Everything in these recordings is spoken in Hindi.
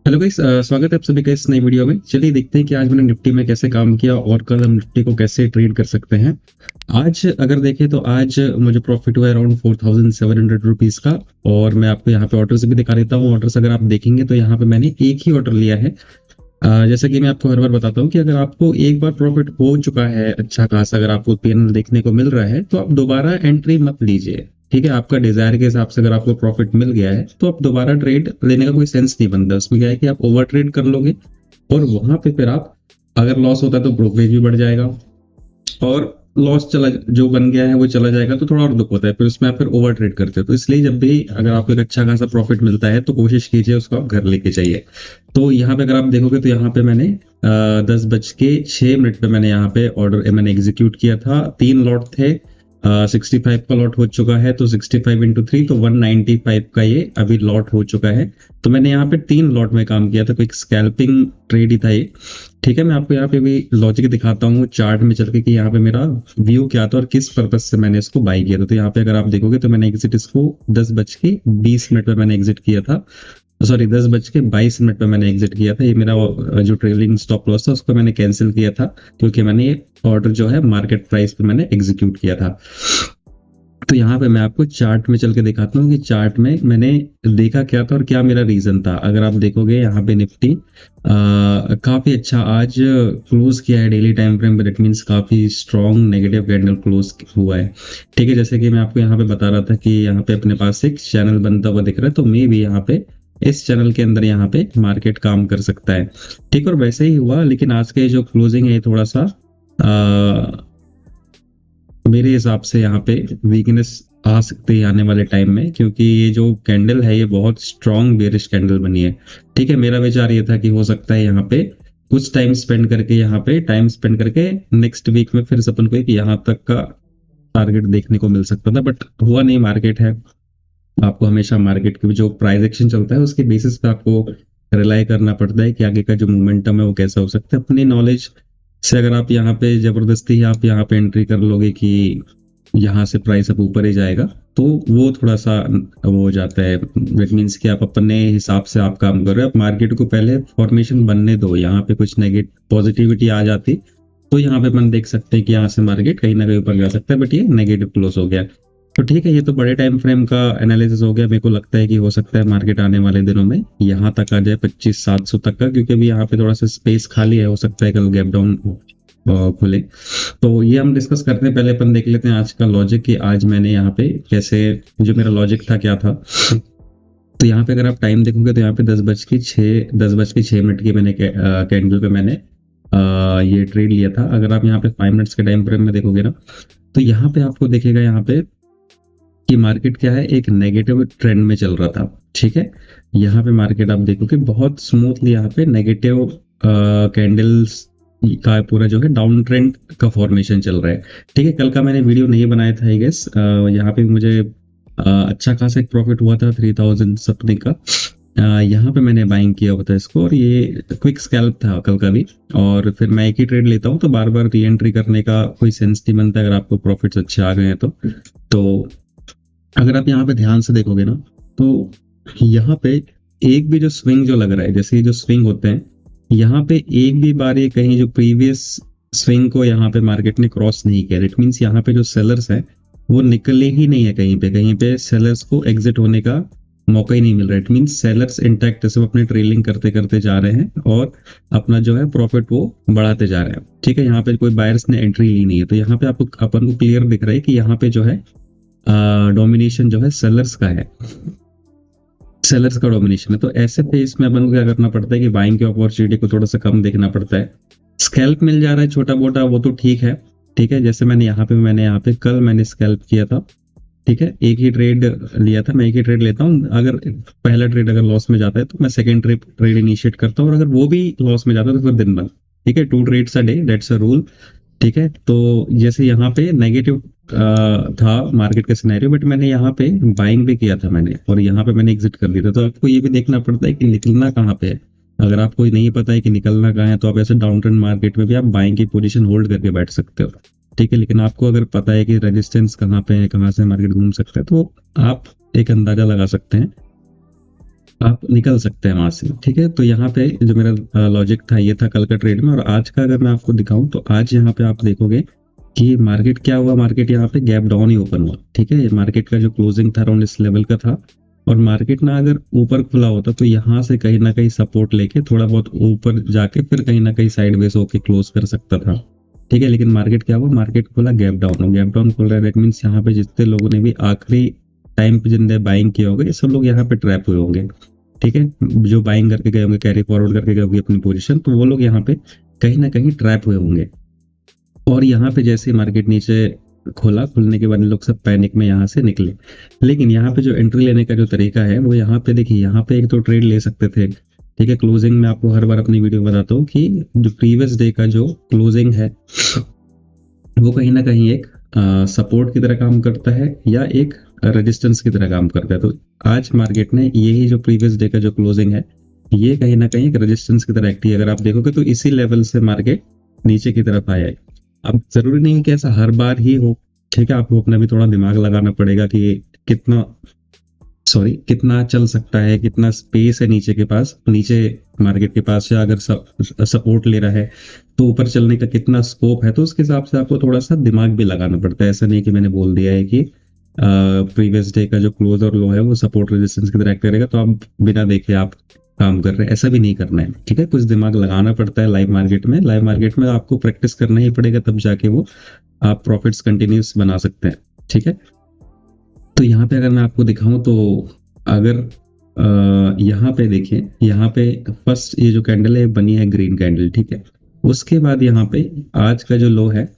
हेलो गाइस, स्वागत है आप सभी का इस नई वीडियो में। चलिए देखते हैं कि आज मैंने निफ्टी में कैसे काम किया और कल हम निफ्टी को कैसे ट्रेड कर सकते हैं। आज अगर देखें तो आज मुझे प्रॉफिट हुआ अराउंड 4700 रुपीज का। और मैं आपको यहाँ पे ऑर्डर्स भी दिखा देता हूँ। ऑर्डर्स अगर आप देखेंगे तो यहाँ पे मैंने एक ही ऑर्डर लिया है। जैसे कि मैं आपको हर बार बताता हूँ कि अगर आपको एक बार प्रॉफिट हो चुका है अच्छा खासा, अगर आपको पीएनएल देखने को मिल रहा है तो आप दोबारा एंट्री मत लीजिए। ठीक है, आपका डिजायर के हिसाब से अगर आपको प्रॉफिट मिल गया है तो आप दोबारा ट्रेड लेने का कोई सेंस नहीं बनता। उसमें क्या है कि आप ओवर ट्रेड कर लोगे और वहां पे फिर आप, अगर लॉस होता है तो ब्रोकरेज भी बढ़ जाएगा और लॉस चला जो बन गया है वो चला जाएगा तो थोड़ा और दुख होता है। फिर उसमें आप फिर ओवर ट्रेड करते हो। तो इसलिए जब भी अगर आपको एक अच्छा खासा प्रॉफिट मिलता है तो कोशिश कीजिए उसको आप घर लेके जाइए। तो यहाँ पे अगर आप देखोगे तो यहाँ पे मैंने 10:06 पे मैंने यहाँ पे ऑर्डर मैंने एग्जीक्यूट किया था। 3 लॉट थे। 65 का लॉट हो चुका है तो 65 × 3 तो 195 का ये अभी लॉट हो चुका है। तो मैंने यहाँ पे 3 लॉट में काम किया था। कोई स्कैल्पिंग ट्रेड ही था ये। ठीक है, मैं आपको यहाँ पे भी लॉजिक दिखाता हूँ चार्ट में चल के कि यहाँ पे मेरा व्यू क्या था और किस पर्पज से मैंने इसको बाई किया था। तो यहाँ पे अगर आप देखोगे तो मैंने एग्जिट इसको 10:20 पे मैंने एग्जिट किया था। सॉरी, 10:22 पे मैंने एग्जिट किया था। ये मेरा जो ट्रेलिंग स्टॉप लॉस था उसको मैंने कैंसिल किया था क्योंकि मैंने ये ऑर्डर जो है मार्केट प्राइस पे मैंने एग्जीक्यूट किया था। तो यहाँ पे मैं आपको चार्ट में चल के दिखाता हूँ कि चार्ट में मैंने देखा क्या था और क्या मेरा रीजन था। अगर आप देखोगे यहाँ पे निफ्टी काफी अच्छा आज क्लोज किया है डेली टाइम फ्रेम पे। दैट मीन्स काफी स्ट्रॉन्ग नेगेटिव कैंडल क्लोज हुआ है। ठीक है, जैसे कि मैं आपको यहाँ पे बता रहा था कि यहाँ पे अपने पास एक चैनल बनता हुआ दिख रहा है तो मे भी यहाँ पे इस चैनल के अंदर यहाँ पे मार्केट काम कर सकता है। ठीक, और वैसे ही हुआ। लेकिन आज के जो क्लोजिंग है थोड़ा सा मेरे हिसाब से यहाँ पे वीकनेस आ सकती है आने वाले टाइम में, क्योंकि ये जो कैंडल है ये बहुत स्ट्रॉन्ग बेरिश कैंडल बनी है। ठीक है, मेरा विचार ये था कि हो सकता है यहाँ पे कुछ टाइम स्पेंड करके नेक्स्ट वीक में फिर अपन को एक यहाँ तक का टारगेट देखने को मिल सकता था, बट हुआ नहीं। मार्केट है, आपको हमेशा मार्केट के जो प्राइस एक्शन चलता है उसके बेसिस पे आपको रिलाई करना पड़ता है कि आगे का जो मोमेंटम है वो कैसा हो सकता है। अपनी नॉलेज से अगर आप यहाँ पे जबरदस्ती आप यहाँ पे एंट्री कर लोगे कि यहाँ से प्राइस अब ऊपर ही जाएगा तो वो थोड़ा सा वो हो जाता है। इट मीन्स कि आप अपने हिसाब से आप काम कर रहे हो। आप मार्केट को पहले फॉर्मेशन बनने दो। यहाँ पे कुछ नेगेटिव पॉजिटिविटी आ जाती तो यहाँ पे अपन देख सकते हैं कि यहाँ से मार्केट कहीं ना कहीं ऊपर जा सकता है, बट ये नेगेटिव क्लोज हो गया। तो ठीक है, ये तो बड़े टाइम फ्रेम का एनालिसिस हो गया। मेरे को लगता है कि हो सकता है मार्केट आने वाले दिनों में यहाँ तक आ जाए 25,700 तक का, क्योंकि अभी यहाँ पे थोड़ा सा स्पेस खाली है। हो सकता है कल गैप डाउन खुले। तो ये हम डिस्कस करते हैं। पहले अपन देख लेते हैं आज का लॉजिक कि आज मैंने यहाँ पे कैसे, जो मेरा लॉजिक था क्या था। तो यहाँ पे अगर आप टाइम देखोगे तो यहाँ पे 10:06 की मैंने कैंडल पे मैंने ये ट्रेड लिया था। अगर आप यहाँ पे 5 मिनट्स के टाइम फ्रेम में देखोगे ना तो यहाँ पे आपको देखेगा यहाँ पे कि मार्केट क्या है, एक नेगेटिव ट्रेंड में चल रहा था। ठीक है, यहाँ पे मार्केट आप देखोगे बहुत स्मूथली यहाँ पे नेगेटिव कैंडल्स का पूरा जो है डाउन ट्रेंड का फॉर्मेशन चल रहा है। ठीक है, कल का मैंने वीडियो नहीं बनाया था आई गेस। यहाँ पे मुझे अच्छा खासा एक प्रॉफिट हुआ था 3000 समथिंग का। यहाँ पे मैंने बाइंग किया हुआ था इसको और ये क्विक स्कैल्प था कल का भी। और फिर मैं एक ही ट्रेड लेता हूँ तो बार बार री एंट्री करने का कोई सेंस नहीं बनता अगर आपको प्रॉफिट्स अच्छे आ गए हैं तो अगर आप यहाँ पे ध्यान से देखोगे ना तो यहाँ पे एक भी जो स्विंग जो लग रहा है, जैसे जो स्विंग होते हैं यहाँ पे एक भी बार ये कहीं जो प्रीवियस स्विंग को यहाँ पे मार्केट ने क्रॉस नहीं किया। इट मीन्स यहाँ पे जो सेलर्स है वो निकले ही नहीं है। कहीं पे सेलर्स को एग्जिट होने का मौका ही नहीं मिल रहा है। इट मीन्स सेलर्स इंटैक्ट सब अपने ट्रेलिंग करते करते जा रहे हैं और अपना जो है प्रॉफिट वो बढ़ाते जा रहे हैं। ठीक है, यहाँ पे कोई बायर्स ने एंट्री ली नहीं है। तो यहाँ पे आपको अपन को क्लियर दिख रहा है कि यहाँ पे जो है डोमिनेशन जो है सेलर्स का है, सेलर्स का डोमिनेशन है। तो ऐसे फेस में अपन को क्या करना पड़ता है कि बाइंग की अपॉर्चुनिटी को थोड़ा सा कम देखना पड़ता है। स्कैल्प मिल जा रहा है छोटा मोटा वो तो ठीक है। ठीक है, जैसे मैंने यहाँ पे कल मैंने स्कैल्प किया था। ठीक है, एक ही ट्रेड लिया था। मैं एक ही ट्रेड लेता हूँ। अगर पहला ट्रेड अगर लॉस में जाता है तो मैं सेकंड ट्रेड इनिशिएट करता हूँ और अगर वो भी लॉस में जाता है तो फिर दिन भर। ठीक है, 2 trades a day, that's a rule. ठीक है, तो जैसे यहाँ पे नेगेटिव था मार्केट का सिनेरियो, बट मैंने यहाँ पे बाइंग भी किया था मैंने और यहाँ पे मैंने एग्जिट कर दिया था। तो आपको ये भी देखना पड़ता है कि निकलना कहाँ पे है। अगर आपको नहीं पता है कि निकलना कहाँ है तो आप ऐसे डाउन ट्रेंड मार्केट में भी आप बाइंग की पोजीशन होल्ड करके बैठ सकते हो। ठीक है, लेकिन आपको अगर पता है कि रेजिस्टेंस कहाँ पे है, कहाँ से मार्केट घूम सकता है, तो आप एक अंदाजा लगा सकते हैं आप निकल सकते हैं वहां से। ठीक है, तो यहाँ पे जो मेरा लॉजिक था ये था कल का ट्रेड में। और आज का अगर मैं आपको दिखाऊं तो आज यहाँ पे आप देखोगे कि मार्केट क्या हुआ, मार्केट यहाँ पे गैप डाउन ही ओपन हुआ। ठीक है, मार्केट का जो क्लोजिंग था अराउंड इस लेवल का था, और मार्केट ना अगर ऊपर खुला होता तो यहाँ से कहीं ना कहीं सपोर्ट लेके थोड़ा बहुत ऊपर जाके फिर कहीं ना कहीं साइडवेज होके क्लोज कर सकता था। ठीक है, लेकिन मार्केट क्या हुआ, मार्केट खुला गैप डाउन, और गैप डाउन खुल रहा है दैट मीन्स यहाँ पे जितने लोगों ने भी आखिरी टाइम पे जिनने बाइंग किए होंगे सब लोग यहाँ पे ट्रैप हुए होंगे। ठीक है, जो बाइंग करके गए होंगे, कैरी फॉरवर्ड करके गए होंगे अपनी पोजीशन, तो वो लोग यहाँ पे कहीं ना कहीं ट्रैप हुए होंगे। और यहाँ पे जैसे मार्केट नीचे खोला, खुलने के बाद लोग सब पैनिक में यहाँ से निकले। लेकिन यहाँ पे जो एंट्री लेने का जो तरीका है वो यहाँ पे देखिए, यहाँ पे एक तो ट्रेड ले सकते थे। ठीक है, क्लोजिंग में आपको हर बार अपनी वीडियो में बताता हूँ कि जो प्रीवियस डे का जो क्लोजिंग है वो कहीं ना कहीं एक सपोर्ट की तरह काम करता है या एक रेजिस्टेंस की तरह काम करता है। तो आज मार्केट ने यही जो प्रीवियस डे का जो क्लोजिंग है ये कहीं ना कहीं एक रेजिस्टेंस की तरह एक्ट किया। अगर आप देखोगे तो इसी लेवल से मार्केट नीचे की तरफ आया है। अब जरूरी नहीं है कि ऐसा हर बार ही हो। ठीक है, आपको अपना भी थोड़ा दिमाग लगाना पड़ेगा कि कितना कितना चल सकता है, कितना स्पेस है नीचे के पास, नीचे मार्केट के पास, या अगर सपोर्ट ले रहा है तो ऊपर चलने का कितना स्कोप है। तो उसके हिसाब से आपको थोड़ा सा दिमाग भी लगाना पड़ता है। ऐसा नहीं कि मैंने बोल दिया है कि प्रीवियस डे का जो क्लोज और लो है वो सपोर्ट रेजिस्टेंस की तरह एक्ट करेगा तो आप बिना देखे आप काम कर रहे हैं, ऐसा भी नहीं करना है। ठीक है, कुछ दिमाग लगाना पड़ता है लाइव मार्केट में। लाइव मार्केट में आपको प्रैक्टिस करना ही पड़ेगा, तब जाके वो आप प्रॉफिट्स कंटिन्यूस बना सकते हैं। ठीक है, तो यहाँ पे अगर मैं आपको दिखाऊं तो अगर यहाँ पे देखिए, यहाँ पे फर्स्ट ये जो कैंडल है बनी है ग्रीन कैंडल। ठीक है, उसके बाद यहाँ पे आज का जो लो है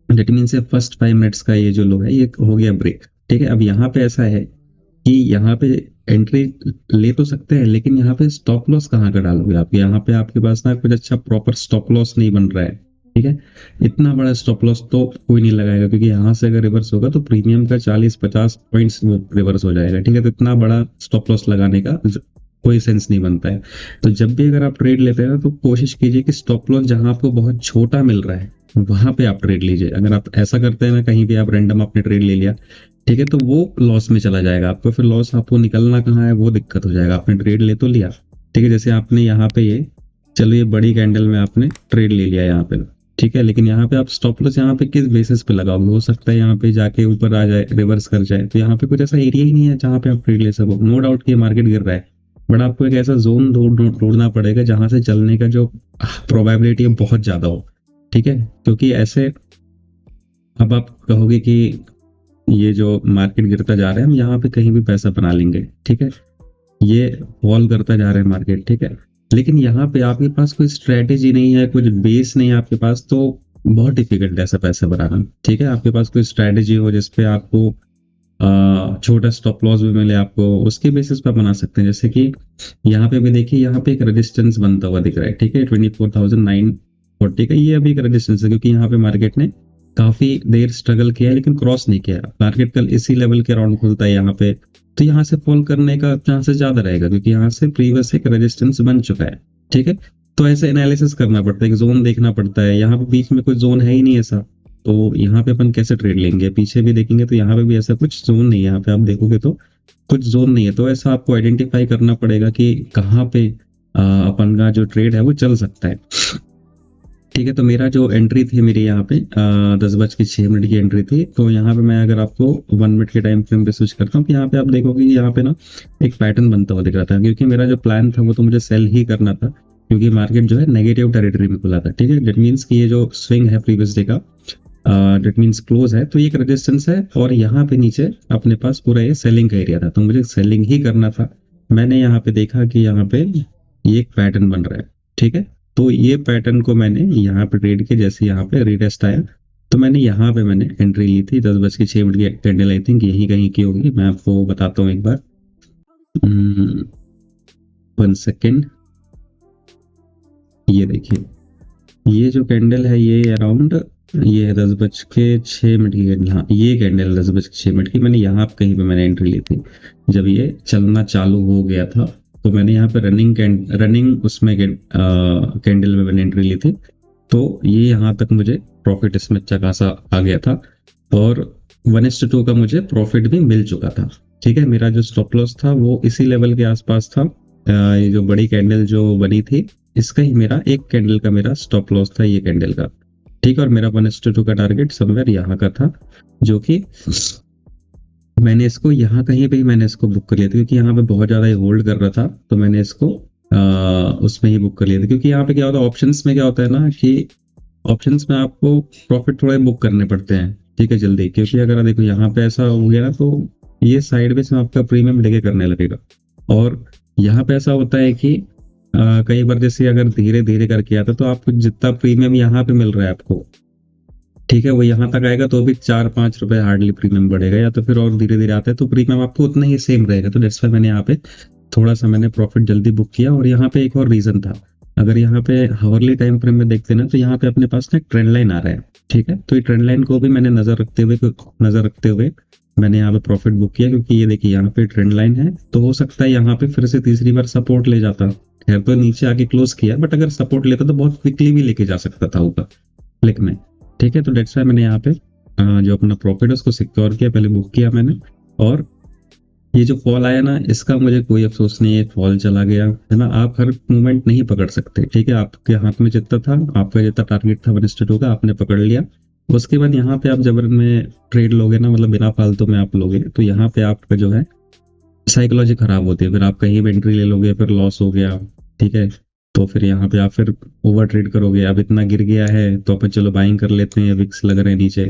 डेट मीन्स फर्स्ट 5 मिनट्स का ये जो लो है ये हो गया ब्रेक। ठीक है, अब यहाँ पे ऐसा है कि यहाँ पे एंट्री ले तो सकते हैं, लेकिन यहाँ पे स्टॉप लॉस कहाँ का डालोगे आप? यहाँ पे आपके पास ना कुछ अच्छा प्रॉपर स्टॉप लॉस नहीं बन रहा है। ठीक है, इतना बड़ा स्टॉप लॉस तो कोई नहीं लगाएगा, क्योंकि यहाँ से अगर रिवर्स होगा तो प्रीमियम का 40-50 पॉइंट्स रिवर्स हो जाएगा। ठीक है, तो इतना बड़ा स्टॉप लॉस लगाने का कोई सेंस नहीं बनता है। तो जब भी अगर आप ट्रेड लेते हैं तो कोशिश कीजिए कि स्टॉप लॉस जहां आपको बहुत छोटा मिल रहा है वहां पे आप ट्रेड लीजिए। अगर आप ऐसा करते हैं ना, कहीं भी आप रैंडम आपने ट्रेड ले लिया, ठीक है, तो वो लॉस में चला जाएगा आपको। फिर लॉस आपको निकलना कहाँ है वो दिक्कत हो जाएगा। आपने ट्रेड ले तो लिया, ठीक है, जैसे आपने यहाँ पे ये चलो ये बड़ी कैंडल में आपने ट्रेड ले लिया यहाँ पे, ठीक है, लेकिन यहाँ पे आप स्टॉप लॉस यहाँ पे किस बेसिस पे लगाओगे? हो सकता है यहाँ पे जाके ऊपर आ जाए, रिवर्स कर जाए, तो यहाँ पे कुछ ऐसा एरिया ही नहीं है जहाँ पे आप ट्रेड ले सको। नो डाउट कि मार्केट गिर रहा है, बट आपको एक ऐसा जोन ढूंढना पड़ेगा जहां से चलने का जो प्रोबेबिलिटी है बहुत ज्यादा हो। ठीक है, क्योंकि ऐसे अब आप कहोगे कि ये जो मार्केट गिरता जा रहा है हम यहाँ पे कहीं भी पैसा बना लेंगे। ठीक है, ये फॉल करता जा रहा है मार्केट, ठीक है, लेकिन यहाँ पे आपके पास कोई स्ट्रेटेजी नहीं है, कुछ बेस नहीं है आपके पास, तो बहुत डिफिकल्ट है ऐसा पैसा बनाना। ठीक है, आपके पास कोई स्ट्रेटेजी हो जिसपे आपको छोटा स्टॉप लॉस भी मिले आपको, उसके बेसिस पे बना सकते हैं। जैसे कि यहाँ पे भी देखिए, यहाँ पे एक रेजिस्टेंस बनता हुआ दिख रहा है। ठीक है, 24,940 का ये अभी एक रेजिस्टेंस है, क्योंकि यहाँ पे मार्केट ने काफी देर स्ट्रगल किया है लेकिन क्रॉस नहीं किया। मार्केट कल इसी लेवल के अराउंड खुलता है यहाँ पे, तो यहाँ से फॉल करने का चांसेस ज्यादा रहेगा, क्योंकि यहाँ से प्रीवियस एक रेजिस्टेंस बन चुका है। ठीक है, तो ऐसे एनालिसिस करना पड़ता है, एक जोन देखना पड़ता है। यहाँ पे बीच में कोई जोन है ही नहीं ऐसा, तो यहाँ पे अपन कैसे ट्रेड लेंगे? पीछे भी देखेंगे तो यहाँ पे भी ऐसा कुछ जोन नहीं है, यहाँ पे आप देखोगे तो कुछ जोन नहीं है। तो ऐसा आपको आइडेंटिफाई करना पड़ेगा कि कहाँ पे अपन का जो ट्रेड है वो चल सकता है। ठीक है, तो मेरा जो एंट्री थी मेरी यहाँ पे 10:06 की एंट्री थी। तो यहाँ पे मैं अगर आपको 1 मिनट के टाइम फ्रेम पे स्विच करता हूँ, यहाँ पे आप देखोगे कि यहाँ पे ना एक पैटर्न बनता हुआ दिख रहा था, क्योंकि मेरा जो प्लान था वो तो मुझे सेल ही करना था, क्योंकि मार्केट जो है नेगेटिव टेरिटरी में खुला था। ठीक है, डेट मीन्स कि ये जो स्विंग है प्रीवियस डे का डेट मीन्स क्लोज है, तो ये एक रेजिस्टेंस है, और यहाँ पे नीचे अपने पास पूरा ये सेलिंग का एरिया था, तो मुझे सेलिंग ही करना था। मैंने यहाँ पे देखा कि यहाँ पे ये एक पैटर्न बन रहा है। ठीक है, तो ये पैटर्न को मैंने यहाँ पे ट्रेड किया। जैसे यहाँ पे रीटेस्ट आया तो मैंने यहाँ पे मैंने एंट्री ली थी 10:06 की कैंडल। आई थिंक यही कहीं की होगी, मैं आपको बताता हूँ एक बार। 1 सेकेंड, ये देखिए, ये जो कैंडल है ये अराउंड ये है 10:06 की कैंडल। हाँ, ये कैंडल 10:06 की, मैंने यहाँ पे कहीं पे मैंने एंट्री ली थी जब ये चलना चालू हो गया था। तो मैंने यहाँ पे रनिंग उसमें कैंडल में मैंने एंट्री ली थी, तो ये यहाँ तक मुझे प्रॉफिट इसमें अच्छा खासा आ गया था, और 1:2 का मुझे प्रॉफिट भी मिल चुका था। ठीक है, मेरा जो स्टॉप लॉस था वो इसी लेवल के आसपास था। ये जो बड़ी कैंडल जो बनी थी, इसका ही मेरा एक कैंडल का मेरा स्टॉप लॉस था, ये कैंडल का। ठीक है, और मेरा 1:2 का टारगेट समवेयर यहाँ का था, जो कि मैंने इसको यहाँ कहीं पे ही मैंने इसको बुक कर लिया था, क्योंकि यहाँ पे बहुत ज्यादा होल्ड कर रहा था, तो मैंने इसको उसमें ही बुक कर लिया था। क्योंकि यहाँ पे क्या होता है, ऑप्शंस में क्या होता है ना कि ऑप्शंस में आपको प्रॉफिट थोड़े बुक करने पड़ते हैं, ठीक है, जल्दी। क्योंकि अगर देखो यहाँ पे ऐसा हो गया ना, तो ये साइड में आपका प्रीमियम लेके करने लगेगा। और यहाँ पे ऐसा होता है कि कई बार जैसे अगर धीरे धीरे करके आता, तो आपको जितना प्रीमियम यहाँ पे मिल रहा है आपको, ठीक है, वो यहाँ तक आएगा तो भी 4-5 रुपए हार्डली प्रीमियम बढ़ेगा, या तो फिर और धीरे धीरे आता है तो प्रीमियम आपको उतना ही सेम रहेगा। तो दैट्स व्हाई मैंने यहाँ पे थोड़ा सा मैंने प्रॉफिट जल्दी बुक किया। और यहाँ पे एक और रीजन था, अगर यहाँ पे हावरली टाइम फ्रेम में देखते ना, तो यहाँ पे अपने पास ना एक ट्रेंड लाइन आ रहा है, ठीक है। तो ये ट्रेंड लाइन को भी मैंने नजर रखते हुए मैंने यहाँ पे प्रॉफिट बुक किया, क्योंकि ये देखिए यहाँ पे ट्रेंड लाइन है, तो हो सकता है यहाँ पे फिर से तीसरी बार सपोर्ट ले जाता। खैर तो नीचे आके क्लोज किया, बट अगर सपोर्ट लेता तो बहुत क्विकली भी लेके जा सकता था ऊपर क्लिक में, ठीक है। तो डेट्स वाई मैंने यहाँ पे जो अपना प्रॉफिट है उसको सिक्योर किया, पहले बुक किया मैंने। और ये जो फॉल आया ना, इसका मुझे कोई अफसोस नहीं है, फॉल चला गया है ना। आप हर मूवमेंट नहीं पकड़ सकते, ठीक है। आपके हाथ में जितना था, आपका जितना टारगेट था 1:2 का, आपने पकड़ लिया। उसके बाद यहाँ पे आप जबरन में ट्रेड लोगे ना, मतलब बिना फालतू में आप लोगे, तो यहाँ पे आपका जो है साइकोलॉजी खराब होती है। फिर आप कहीं भी एंट्री ले लोगे, फिर लॉस हो गया, ठीक है। तो फिर यहाँ पे आप फिर ओवर ट्रेड करोगे। अब इतना गिर गया है तो अपन चलो बाइंग कर लेते हैं, विक्स लग रहे हैं नीचे,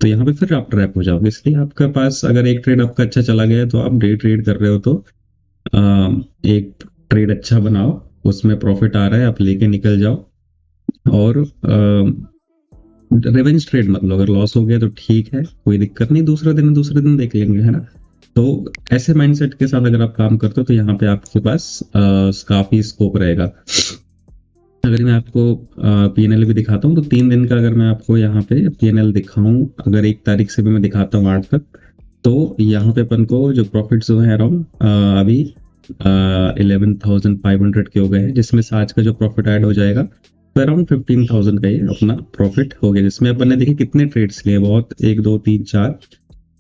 तो यहाँ पे फिर आप ट्रैप हो जाओगे। इसलिए आपके पास अगर एक ट्रेड आपका अच्छा चला गया है, तो आप डे ट्रेड कर रहे हो तो एक ट्रेड अच्छा बनाओ, उसमें प्रॉफिट आ रहा है आप लेके निकल जाओ। और रिवेंज ट्रेड मत लो, अगर लॉस हो गया तो ठीक है, कोई दिक्कत नहीं, दूसरे दिन देख लेंगे, है ना। तो ऐसे माइंडसेट के साथ अगर आप काम करते हो, तो यहाँ पे आपके पास काफी स्कोप रहेगा। अगर मैं आपको पीएनएल भी दिखाता हूँ, तो 3 दिन का अगर मैं आपको यहाँ पे पीएनएल दिखाऊं, अगर 1 तारीख से भी मैं दिखाता हूँ 8 तक, तो यहाँ पे अपन को जो प्रॉफिट जो है अराउंड अभी 11,500 के हो गए हैं, जिसमें से आज का जो प्रॉफिट ऐड हो जाएगा तो अराउंड 15,000 का ये अपना प्रॉफिट हो गया। जिसमें अपन ने देखिए कितने ट्रेड्स लिए, बहुत 1 2 3 4।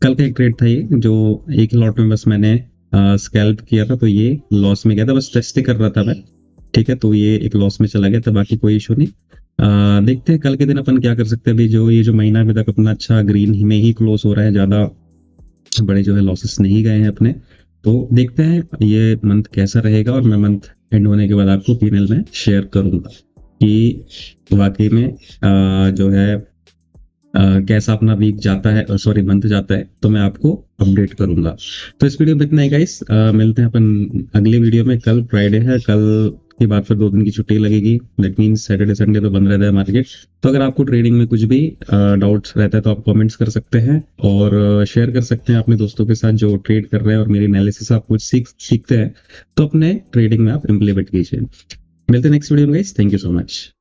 कल का एक ट्रेड था ये, जो एक लॉट में बस मैंने स्कैल्प किया था, तो ये लॉस में गया था, बस टेस्ट कर रहा था मैं, ठीक है। तो ये एक लॉस में चला गया था, बाकी कोई इशू नहीं। देखते हैं कल के दिन अपन क्या कर सकते हैं। अभी जो ये जो महीना अभी तक अपना अच्छा ग्रीन में ही क्लोज हो रहा है, ज्यादा बड़े जो है लॉसेस नहीं गए हैं अपने। तो देखते हैं ये मंथ कैसा रहेगा, और मैं मंथ एंड होने के बाद आपको पीएनएल में शेयर करूंगा कि वाकई में जो है कैसा अपना वीक जाता है, सॉरी मंथ जाता है, तो मैं आपको अपडेट करूंगा। तो इस वीडियो में इतना ही गाइस, मिलते हैं अपन अगली वीडियो में। कल फ्राइडे है, कल के बाद फिर 2 दिन की छुट्टी लगेगी, दैट मीन्स सैटरडे संडे तो बंद रहता है मार्केट। तो अगर आपको ट्रेडिंग में कुछ भी डाउट्स रहता है, तो आप कमेंट्स कर सकते हैं, और शेयर कर सकते हैं अपने दोस्तों के साथ जो ट्रेड कर रहे हैं, और मेरी एनालिसिस आप कुछ सीखते हैं तो अपने ट्रेडिंग में आप इम्प्लीमेंट कीजिए। मिलते हैं नेक्स्ट वीडियो में guys, thank you so much.